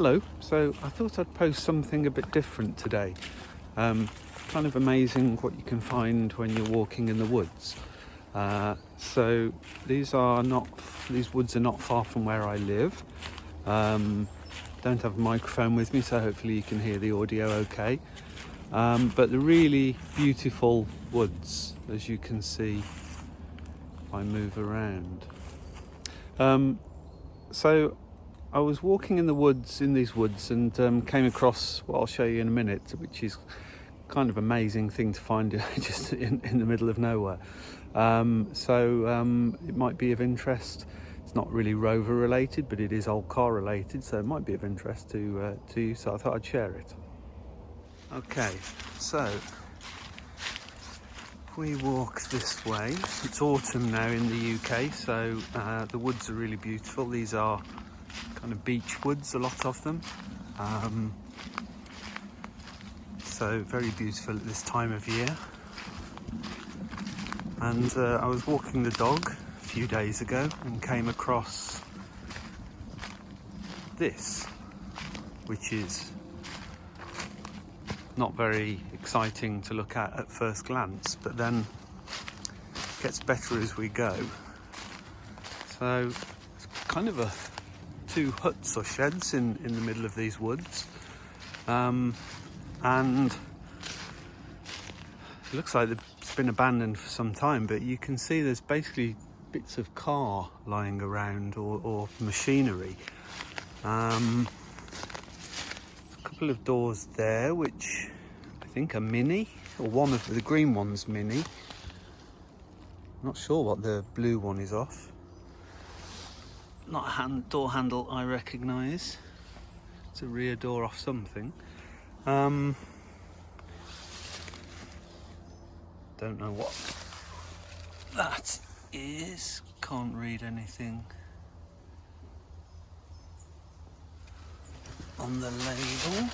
Hello, so I thought I'd post something a bit different today. Kind of amazing what you can find when you're walking in the woods. So these woods are not far from where I live. Don't have a microphone with me, so hopefully you can hear the audio okay. But they're really beautiful woods, as you can see if I move around. So I was walking in these woods, and came across what I'll show you in a minute, which is kind of amazing thing to find just in the middle of nowhere. So it might be of interest. It's not really rover related, but it is old car related, so it might be of interest to you. So I thought I'd share it. Okay, so we walk this way. It's autumn now in the UK, so the woods are really beautiful. These are kind of beech woods, a lot of them. So very beautiful at this time of year. And I was walking the dog a few days ago and came across this, which is not very exciting to look at first glance, but then it gets better as we go. So it's kind of two huts or sheds in the middle of these woods, and it looks like it's been abandoned for some time, but you can see there's basically bits of car lying around or machinery. A couple of doors there which I think are mini, or one of the green one's mini. Not sure what the blue one is off. Not a door handle I recognise. It's a rear door off something. Don't know what that is. Can't read anything on the label.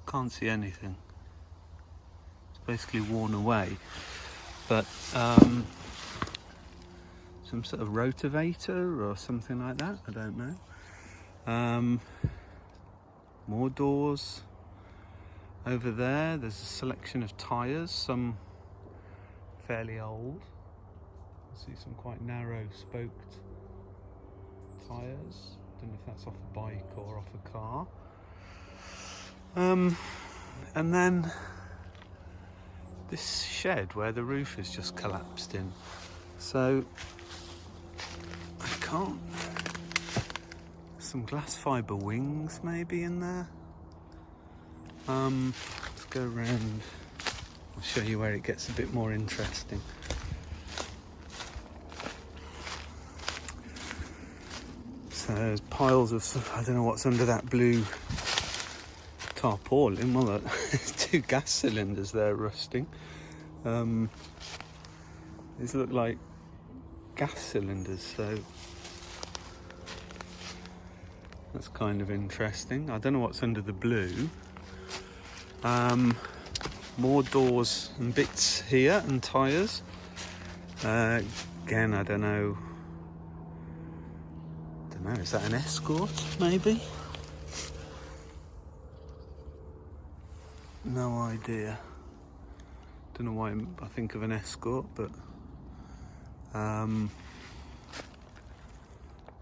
Can't see anything. Basically worn away, but some sort of rotavator or something like that, I don't know. More doors over there. There's a selection of tyres, some fairly old. I see some quite narrow spoked tyres. Don't know if that's off a bike or off a car. And then this shed where the roof has just collapsed in. So I can't. Some glass fibre wings maybe in there. Let's go around. I'll show you where it gets a bit more interesting. So there's piles of, I don't know what's under that blue tarpaulin. Well, there's two gas cylinders there rusting. These look like gas cylinders, so that's kind of interesting. I don't know what's under the blue. More doors and bits here and tyres. Again, I don't know, is that an Escort maybe? No idea. Don't know why I think of an Escort, but don't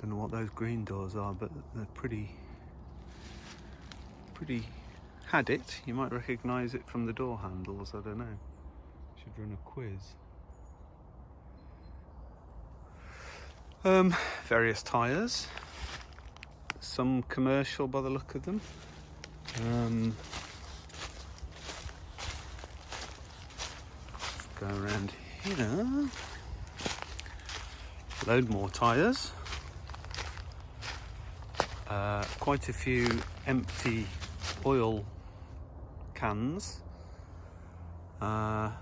know what those green doors are, but they're pretty had it. You might recognise it from the door handles, I don't know. Should run a quiz. Various tyres. Some commercial by the look of them. Go around here. Load more tyres. Quite a few empty oil cans. Pile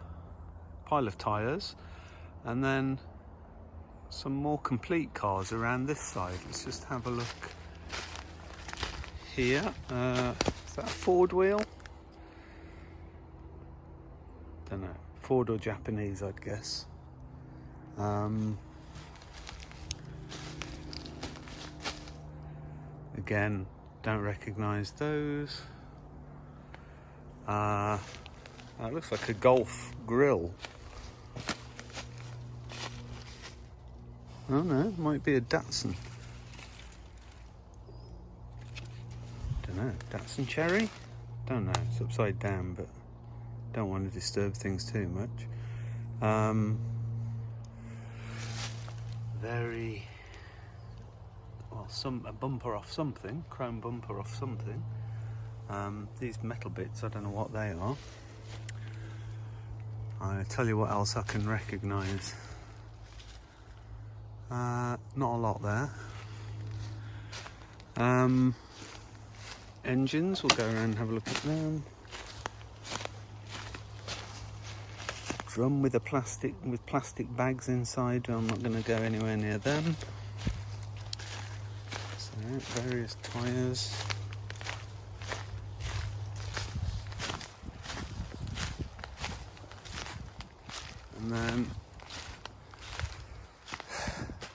of tyres, and then some more complete cars around this side. Let's just have a look here. Is that a Ford wheel? Don't know. Ford or Japanese, I'd guess. Again, don't recognise those. That looks like a Golf grill. Oh no, it might be a Datsun. Don't know, Datsun Cherry? Don't know, it's upside down, but don't want to disturb things too much. Very well, a bumper off something, chrome bumper off something. These metal bits, I don't know what they are. I'll tell you what else I can recognise. Not a lot there. Engines, we'll go around and have a look at them. Drum with plastic bags inside. I'm not going to go anywhere near them. So various tyres. And then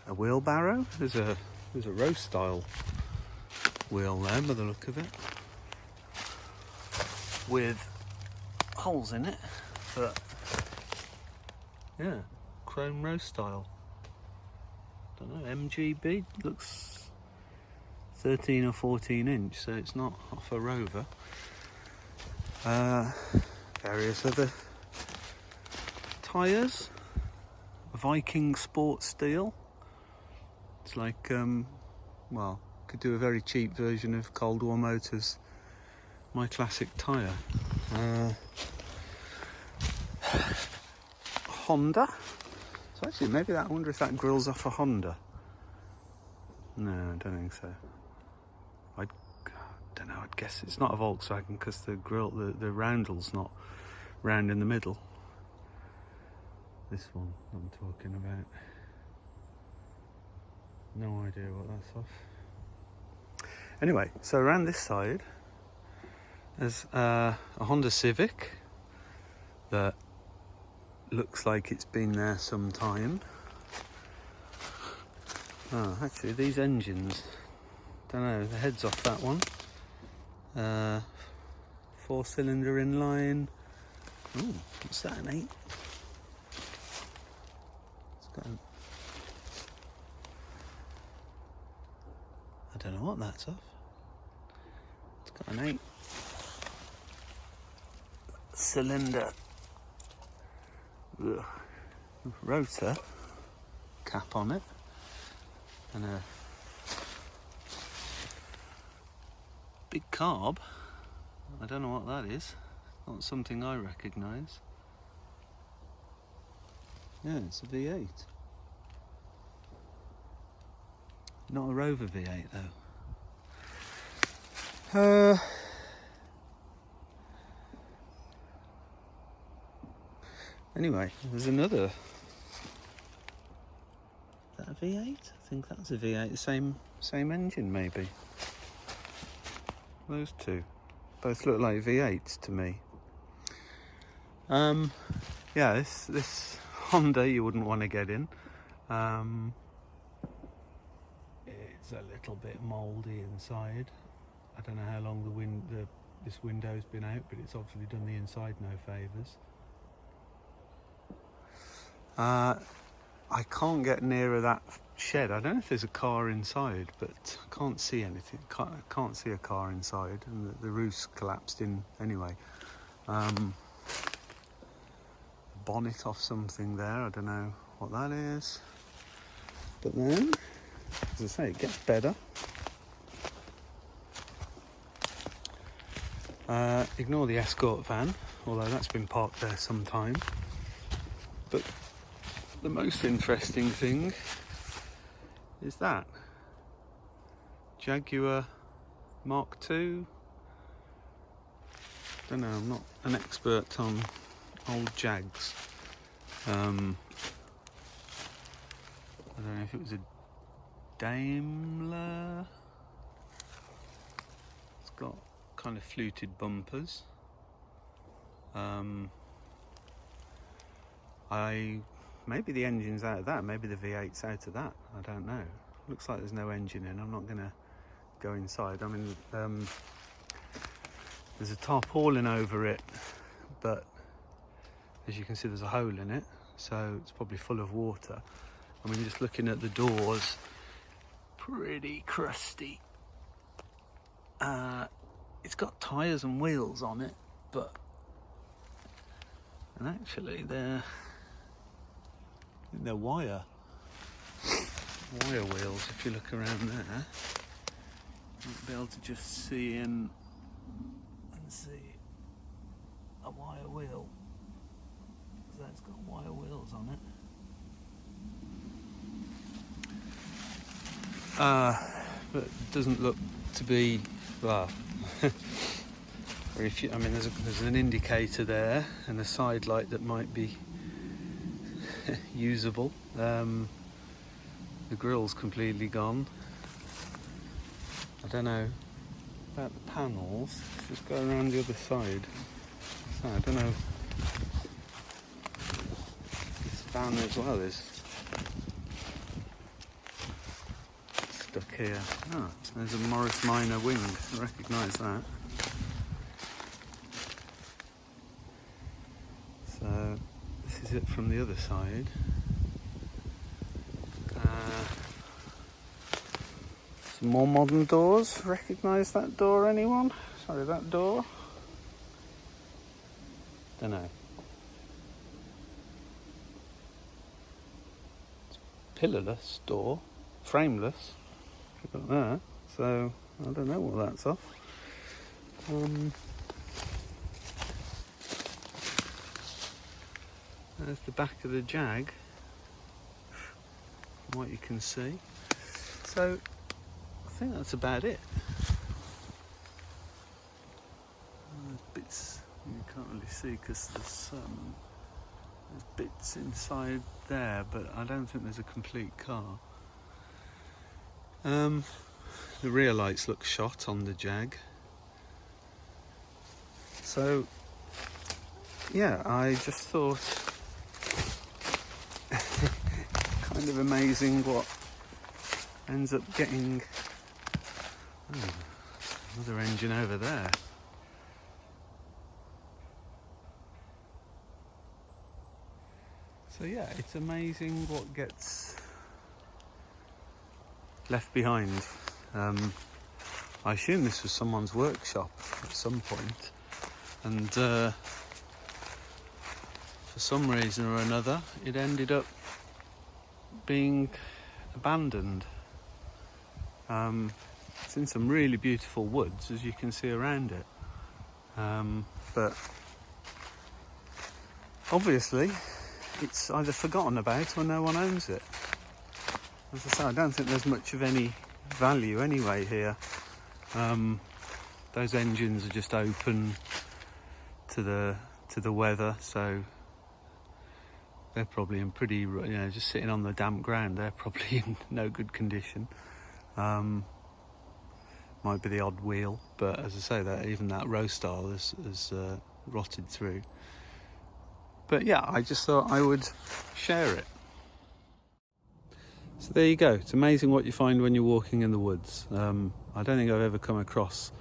a wheelbarrow. There's a row style wheel there by the look of it, with holes in it, but yeah, chrome row style. Don't know, MGB, looks 13 or 14 inch, so it's not off a Rover. Various other tyres. Viking Sport Steel. It's like, well, could do a very cheap version of Cold War Motors My Classic tyre. Honda. So actually, maybe I wonder if that grill's off a Honda. No, I don't think so. I don't know. I'd guess it's not a Volkswagen because the grill, the roundel's not round in the middle. This one I'm talking about. No idea what that's off. Anyway, so around this side there's a Honda Civic that looks like it's been there some time. Oh, actually these engines, don't know, the head's off that one. 4-cylinder inline. Ooh, what's that, an 8? It's got an, I don't know what that's off. It's got an 8-cylinder rotor cap on it, and a big carb. I don't know what that is. Not something I recognise. Yeah, it's a V8. Not a Rover V8 though. Anyway, there's another. Is that a V8? I think that's a V8. The same engine, maybe. Those two both look like V8s to me. Yeah, this Honda you wouldn't want to get in. It's a little bit mouldy inside. I don't know how long this window's been out, but it's obviously done the inside no favours. I can't get nearer that shed. I don't know if there's a car inside, but I can't see anything. Can't see a car inside, and the roof's collapsed in anyway. Bonnet off something there. I don't know what that is. But then, as I say, it gets better. Ignore the escort van, although that's been parked there some time. But the most interesting thing is that Jaguar Mark II. Don't know, I'm not an expert on old Jags. I don't know if it was a Daimler. It's got kind of fluted bumpers. Maybe the engine's out of that, maybe the V8's out of that, I don't know. Looks like there's no engine in. I'm not going to go inside. I mean, there's a tarpaulin over it, but as you can see there's a hole in it, so it's probably full of water. I mean, just looking at the doors, pretty crusty. It's got tyres and wheels on it, and actually they're wire wheels. If you look around there, you'll be able to just see in and see a wire wheel. So it's got wire wheels on it. But it doesn't look to be, well, I mean, there's an indicator there and a side light that might be usable. The grill's completely gone. I don't know about the panels. Let's just go around the other side. So I don't know. This van as well is stuck here. Ah, there's a Morris Minor wing. I recognise that. So this is it from the other side. Some more modern doors. Recognise that door, anyone? Sorry, that door? Don't know. It's a pillarless door, frameless. Look at that. So I don't know what that's off. There's the back of the Jag, from what you can see. So I think that's about it. There's bits you can't really see because there's bits inside there, but I don't think there's a complete car. The rear lights look shot on the Jag. So yeah, I just thought kind of amazing what ends up getting. Another engine over there. So yeah, it's amazing what gets left behind. I assume this was someone's workshop at some point, and for some reason or another it ended up being abandoned. It's in some really beautiful woods, as you can see around it, but obviously it's either forgotten about or no one owns it. As I say, I don't think there's much of any value anyway here. Those engines are just open to the weather, so they're probably in pretty, just sitting on the damp ground. They're probably in no good condition. Might be the odd wheel, but as I say, that even that row style has rotted through. But yeah, I just thought I would share it. So there you go. It's amazing what you find when you're walking in the woods. I don't think I've ever come across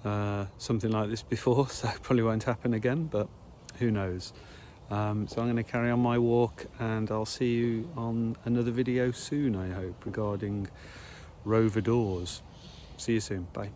something like this before, so it probably won't happen again, but who knows. So I'm going to carry on my walk, and I'll see you on another video soon, I hope, regarding Rover doors. See you soon. Bye.